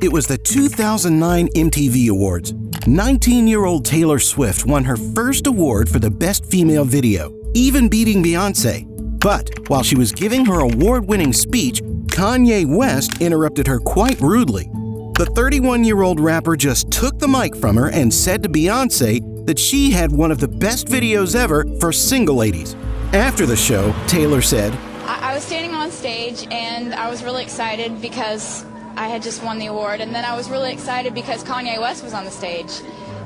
It was the 2009 MTV Awards. 19-year-old Taylor Swift won her first award for the Best Female Video, even beating Beyoncé. But while she was giving her award-winning speech, Kanye West interrupted her quite rudely. The 31-year-old rapper just took the mic from her and said to Beyoncé that she had one of the best videos ever for single ladies. After the show, Taylor said, I was standing on stage and I was really excited because I had just won the award, and then I was really excited because Kanye West was on the stage,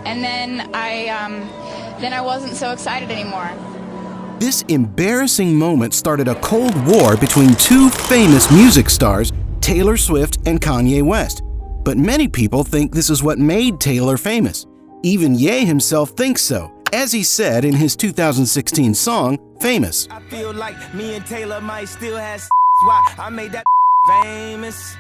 and then I wasn't so excited anymore. This embarrassing moment started a cold war between two famous music stars, Taylor Swift and Kanye West. But many people think this is what made Taylor famous. Even Ye himself thinks so, as he said in his 2016 song, Famous. I feel like me and Taylor might still have why I made that famous.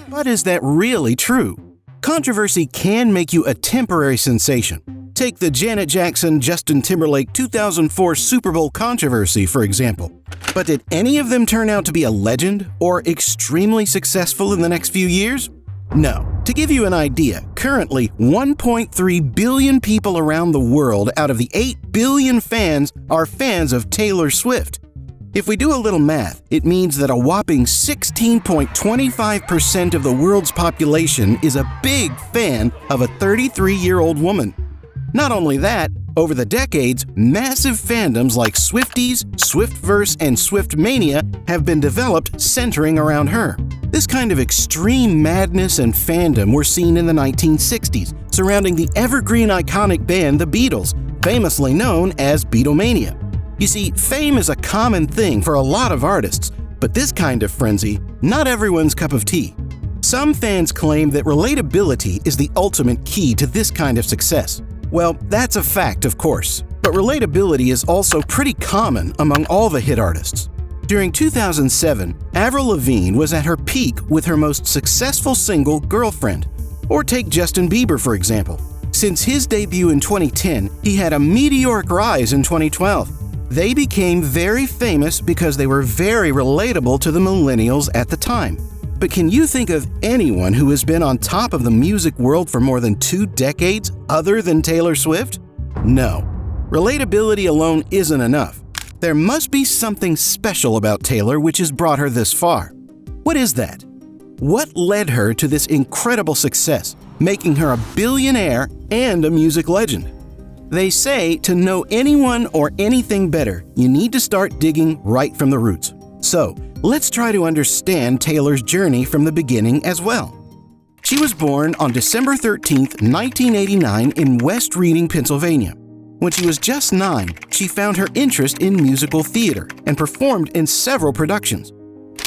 But is that really true? Controversy can make you a temporary sensation. Take the Janet Jackson-Justin Timberlake 2004 Super Bowl controversy, for example. But did any of them turn out to be a legend or extremely successful in the next few years? No. To give you an idea, currently 1.3 billion people around the world out of the 8 billion fans are fans of Taylor Swift. If we do a little math, it means that a whopping 16.25% of the world's population is a big fan of a 33-year-old woman. Not only that, over the decades, massive fandoms like Swifties, Swiftverse, and Swiftmania have been developed centering around her. This kind of extreme madness and fandom were seen in the 1960s, surrounding the evergreen iconic band The Beatles, famously known as Beatlemania. You see, fame is a common thing for a lot of artists, but this kind of frenzy, not everyone's cup of tea. Some fans claim that relatability is the ultimate key to this kind of success. Well, that's a fact, of course, but relatability is also pretty common among all the hit artists. During 2007, Avril Lavigne was at her peak with her most successful single, Girlfriend. Or take Justin Bieber, for example. Since his debut in 2010, he had a meteoric rise in 2012. They became very famous because they were very relatable to the millennials at the time. But can you think of anyone who has been on top of the music world for more than 2 decades other than Taylor Swift? No. Relatability alone isn't enough. There must be something special about Taylor which has brought her this far. What is that? What led her to this incredible success, making her a billionaire and a music legend? They say to know anyone or anything better, you need to start digging right from the roots. So, let's try to understand Taylor's journey from the beginning as well. She was born on December 13, 1989 in West Reading, Pennsylvania. When she was just 9, she found her interest in musical theater and performed in several productions.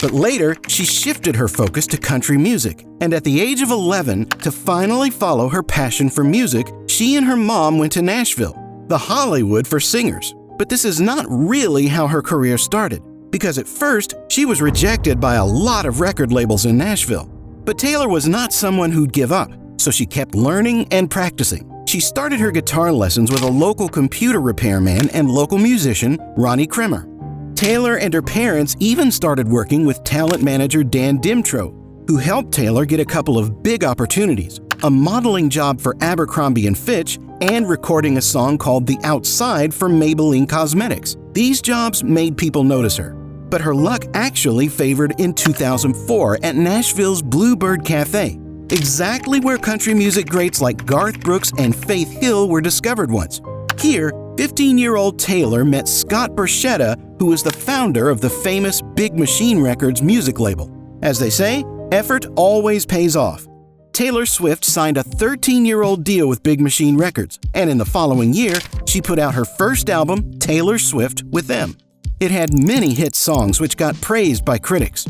But later, she shifted her focus to country music, and at the age of 11, to finally follow her passion for music, she and her mom went to Nashville, the Hollywood for singers. But this is not really how her career started, because at first, she was rejected by a lot of record labels in Nashville. But Taylor was not someone who'd give up, so she kept learning and practicing. She started her guitar lessons with a local computer repairman and local musician, Ronnie Kremer. Taylor and her parents even started working with talent manager Dan Dimtro, who helped Taylor get a couple of big opportunities, a modeling job for Abercrombie & Fitch and recording a song called The Outside for Maybelline Cosmetics. These jobs made people notice her. But her luck actually favored in 2004 at Nashville's Bluebird Cafe, exactly where country music greats like Garth Brooks and Faith Hill were discovered once. Here, 15-year-old Taylor met Scott Borchetta, who was the founder of the famous Big Machine Records music label. As they say, effort always pays off. Taylor Swift signed a 13-year-old deal with Big Machine Records, and in the following year, she put out her first album, Taylor Swift, with them. It had many hit songs which got praised by critics.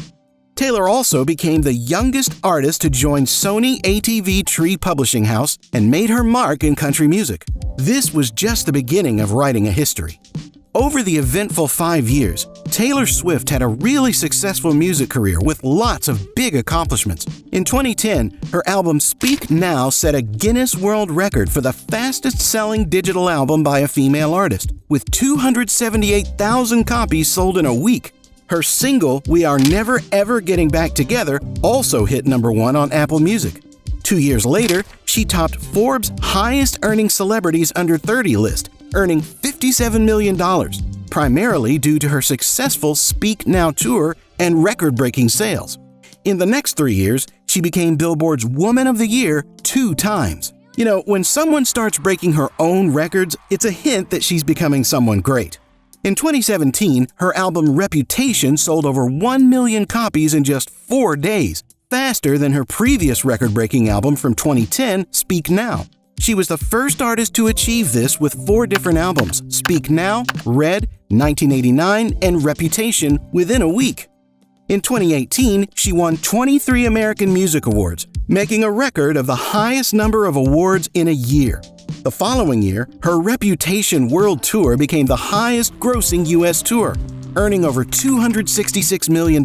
Taylor also became the youngest artist to join Sony ATV Tree Publishing House and made her mark in country music. This was just the beginning of writing a history. Over the eventful 5 years, Taylor Swift had a really successful music career with lots of big accomplishments. In 2010, her album Speak Now set a Guinness World Record for the fastest-selling digital album by a female artist, with 278,000 copies sold in a week. Her single, We Are Never Ever Getting Back Together, also hit #1 on Apple Music. 2 years later, she topped Forbes' highest-earning celebrities under 30 list, earning $57 million, primarily due to her successful Speak Now tour and record-breaking sales. In the next 3 years, she became Billboard's Woman of the Year 2 times. You know, when someone starts breaking her own records, it's a hint that she's becoming someone great. In 2017, her album Reputation sold over 1 million copies in just 4 days, faster than her previous record-breaking album from 2010, Speak Now. She was the first artist to achieve this with 4 different albums, Speak Now, Red, 1989, and Reputation, within a week. In 2018, she won 23 American Music Awards, making a record of the highest number of awards in a year. The following year, her Reputation World Tour became the highest-grossing U.S. tour, earning over $266 million.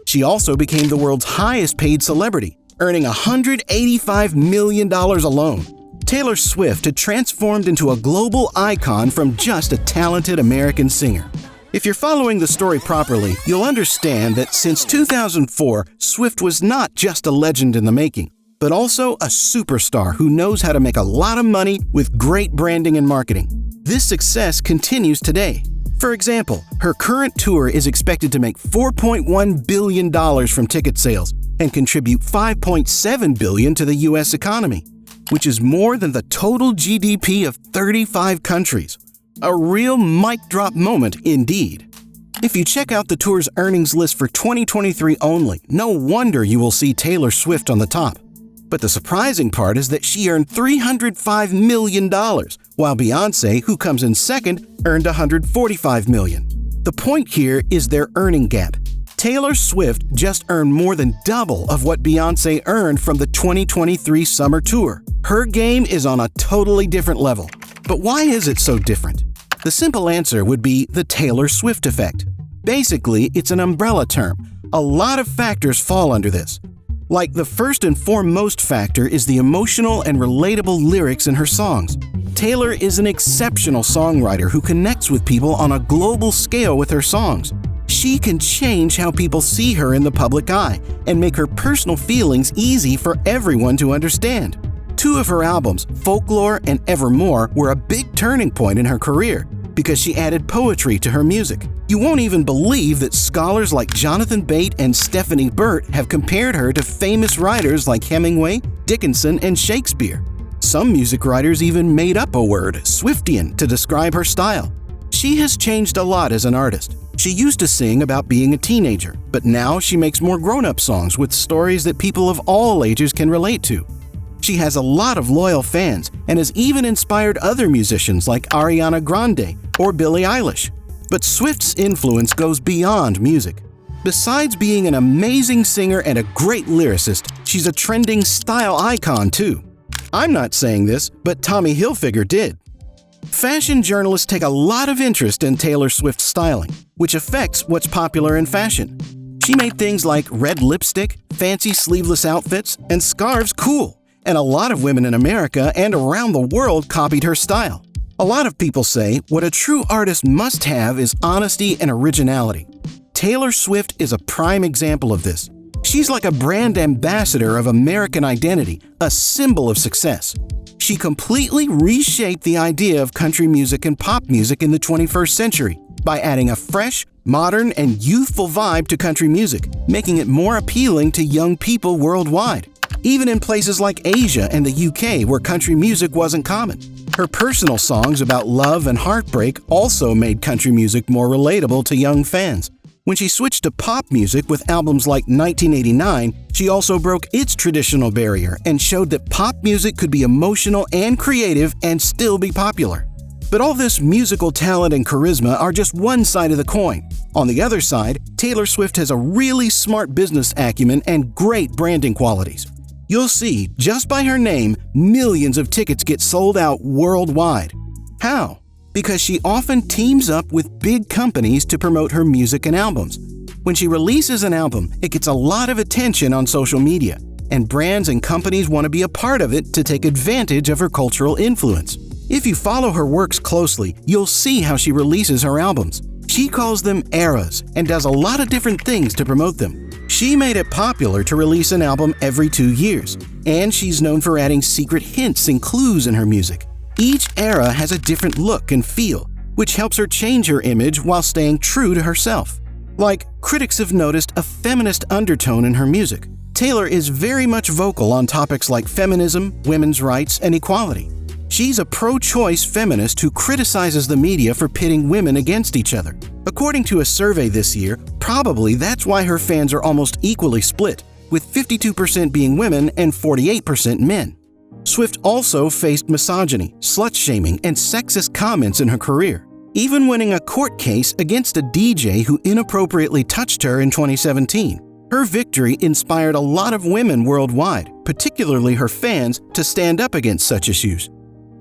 She also became the world's highest-paid celebrity, earning $185 million alone. Taylor Swift had transformed into a global icon from just a talented American singer. If you're following the story properly, you'll understand that since 2004, Swift was not just a legend in the making, but also a superstar who knows how to make a lot of money with great branding and marketing. This success continues today. For example, her current tour is expected to make $4.1 billion from ticket sales and contribute $5.7 billion to the U.S. economy, which is more than the total GDP of 35 countries. A real mic drop moment indeed. If you check out the tour's earnings list for 2023 only, no wonder you will see Taylor Swift on the top. But the surprising part is that she earned $305 million, while Beyoncé, who comes in second, earned $145 million. The point here is their earning gap. Taylor Swift just earned more than double of what Beyoncé earned from the 2023 summer tour. Her game is on a totally different level. But why is it so different? The simple answer would be the Taylor Swift effect. Basically, it's an umbrella term. A lot of factors fall under this. Like, the first and foremost factor is the emotional and relatable lyrics in her songs. Taylor is an exceptional songwriter who connects with people on a global scale with her songs. She can change how people see her in the public eye and make her personal feelings easy for everyone to understand. 2 of her albums, Folklore and Evermore, were a big turning point in her career because she added poetry to her music. You won't even believe that scholars like Jonathan Bate and Stephanie Burt have compared her to famous writers like Hemingway, Dickinson, and Shakespeare. Some music writers even made up a word, Swiftian, to describe her style. She has changed a lot as an artist. She used to sing about being a teenager, but now she makes more grown-up songs with stories that people of all ages can relate to. She has a lot of loyal fans and has even inspired other musicians like Ariana Grande or Billie Eilish. But Swift's influence goes beyond music. Besides being an amazing singer and a great lyricist, she's a trending style icon too. I'm not saying this, but Tommy Hilfiger did. Fashion journalists take a lot of interest in Taylor Swift's styling, which affects what's popular in fashion. She made things like red lipstick, fancy sleeveless outfits, and scarves cool. And a lot of women in America and around the world copied her style. A lot of people say what a true artist must have is honesty and originality. Taylor Swift is a prime example of this. She's like a brand ambassador of American identity, a symbol of success. She completely reshaped the idea of country music and pop music in the 21st century by adding a fresh, modern, and youthful vibe to country music, making it more appealing to young people worldwide. Even in places like Asia and the UK where country music wasn't common. Her personal songs about love and heartbreak also made country music more relatable to young fans. When she switched to pop music with albums like 1989, she also broke its traditional barrier and showed that pop music could be emotional and creative and still be popular. But all this musical talent and charisma are just one side of the coin. On the other side, Taylor Swift has a really smart business acumen and great branding qualities. You'll see, just by her name, millions of tickets get sold out worldwide. How? Because she often teams up with big companies to promote her music and albums. When she releases an album, it gets a lot of attention on social media, and brands and companies want to be a part of it to take advantage of her cultural influence. If you follow her works closely, you'll see how she releases her albums. She calls them eras and does a lot of different things to promote them. She made it popular to release an album every 2 years, and she's known for adding secret hints and clues in her music. Each era has a different look and feel, which helps her change her image while staying true to herself. Like, critics have noticed a feminist undertone in her music. Taylor is very much vocal on topics like feminism, women's rights, and equality. She's a pro-choice feminist who criticizes the media for pitting women against each other. According to a survey this year, probably that's why her fans are almost equally split, with 52% being women and 48% men. Swift also faced misogyny, slut-shaming, and sexist comments in her career, even winning a court case against a DJ who inappropriately touched her in 2017. Her victory inspired a lot of women worldwide, particularly her fans, to stand up against such issues.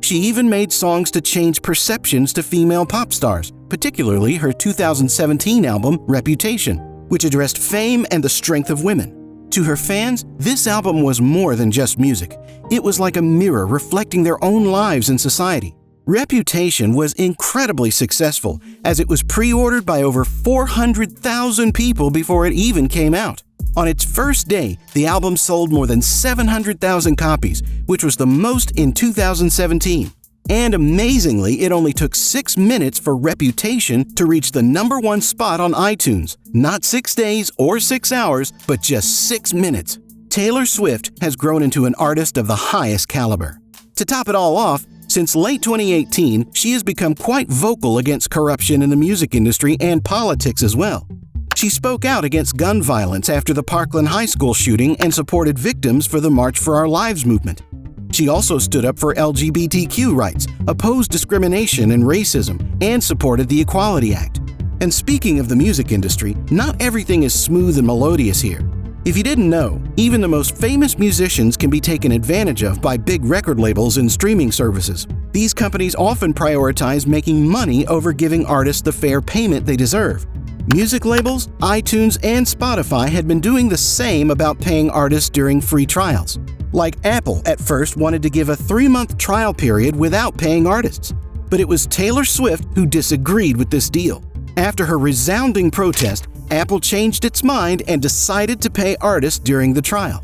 She even made songs to change perceptions to female pop stars, particularly her 2017 album, Reputation, which addressed fame and the strength of women. To her fans, this album was more than just music. It was like a mirror reflecting their own lives in society. Reputation was incredibly successful, as it was pre-ordered by over 400,000 people before it even came out. On its first day, the album sold more than 700,000 copies, which was the most in 2017. And amazingly, it only took 6 minutes for Reputation to reach the #1 spot on iTunes. Not 6 days or 6 hours, but just 6 minutes. Taylor Swift has grown into an artist of the highest caliber. To top it all off, since late 2018, she has become quite vocal against corruption in the music industry and politics as well. She spoke out against gun violence after the Parkland High School shooting and supported victims for the March for Our Lives movement. She also stood up for LGBTQ rights, opposed discrimination and racism, and supported the Equality Act. And speaking of the music industry, not everything is smooth and melodious here. If you didn't know, even the most famous musicians can be taken advantage of by big record labels and streaming services. These companies often prioritize making money over giving artists the fair payment they deserve. Music labels, iTunes, and Spotify had been doing the same about paying artists during free trials. Like Apple at first wanted to give a 3-month trial period without paying artists, but it was Taylor Swift who disagreed with this deal. After her resounding protest, Apple changed its mind and decided to pay artists during the trial.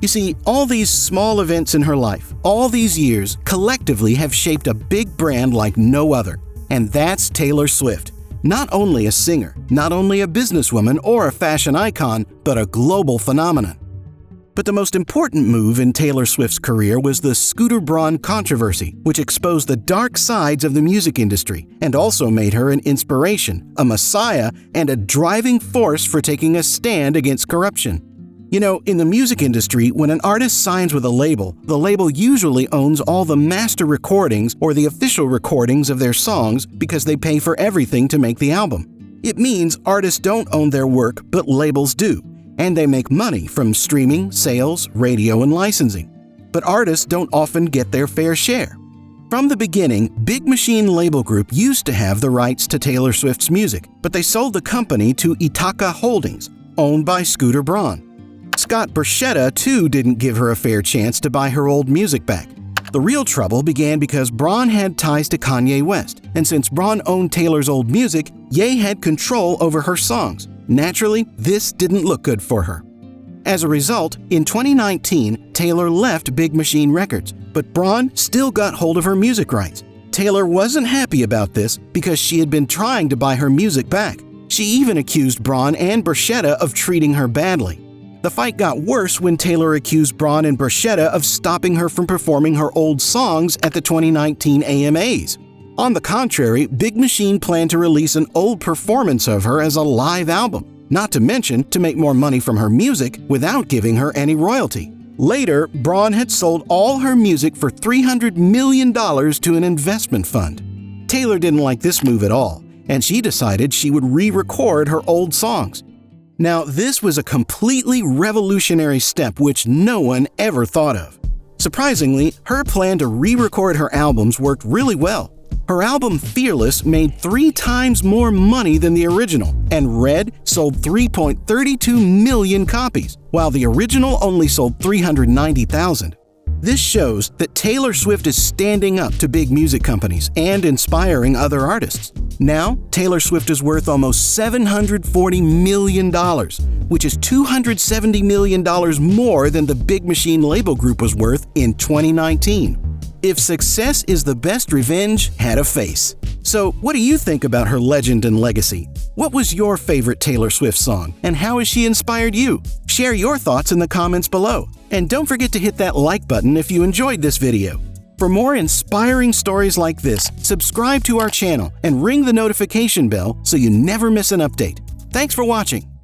You see, all these small events in her life, all these years, collectively have shaped a big brand like no other, and that's Taylor Swift. Not only a singer, not only a businesswoman or a fashion icon, but a global phenomenon. But the most important move in Taylor Swift's career was the Scooter Braun controversy, which exposed the dark sides of the music industry and also made her an inspiration, a messiah, and a driving force for taking a stand against corruption. You know, in the music industry, when an artist signs with a label, the label usually owns all the master recordings or the official recordings of their songs because they pay for everything to make the album. It means artists don't own their work, but labels do, and they make money from streaming, sales, radio, and licensing. But artists don't often get their fair share. From the beginning, Big Machine Label Group used to have the rights to Taylor Swift's music, but they sold the company to Ithaca Holdings, owned by Scooter Braun. Scott Borchetta, too, didn't give her a fair chance to buy her old music back. The real trouble began because Braun had ties to Kanye West, and since Braun owned Taylor's old music, Ye had control over her songs. Naturally, this didn't look good for her. As a result, in 2019, Taylor left Big Machine Records, but Braun still got hold of her music rights. Taylor wasn't happy about this because she had been trying to buy her music back. She even accused Braun and Borchetta of treating her badly. The fight got worse when Taylor accused Braun and Borchetta of stopping her from performing her old songs at the 2019 AMAs. On the contrary, Big Machine planned to release an old performance of her as a live album, not to mention to make more money from her music without giving her any royalty. Later, Braun had sold all her music for $300 million to an investment fund. Taylor didn't like this move at all, and she decided she would re-record her old songs. Now, this was a completely revolutionary step which no one ever thought of. Surprisingly, her plan to re-record her albums worked really well. Her album Fearless made 3 times more money than the original, and Red sold 3.32 million copies, while the original only sold 390,000. This shows that Taylor Swift is standing up to big music companies and inspiring other artists. Now, Taylor Swift is worth almost $740 million, which is $270 million more than the Big Machine label group was worth in 2019. If success is the best revenge, had a face. So, what do you think about her legend and legacy? What was your favorite Taylor Swift song, and how has she inspired you? Share your thoughts in the comments below. And don't forget to hit that like button if you enjoyed this video. For more inspiring stories like this, subscribe to our channel and ring the notification bell so you never miss an update. Thanks for watching.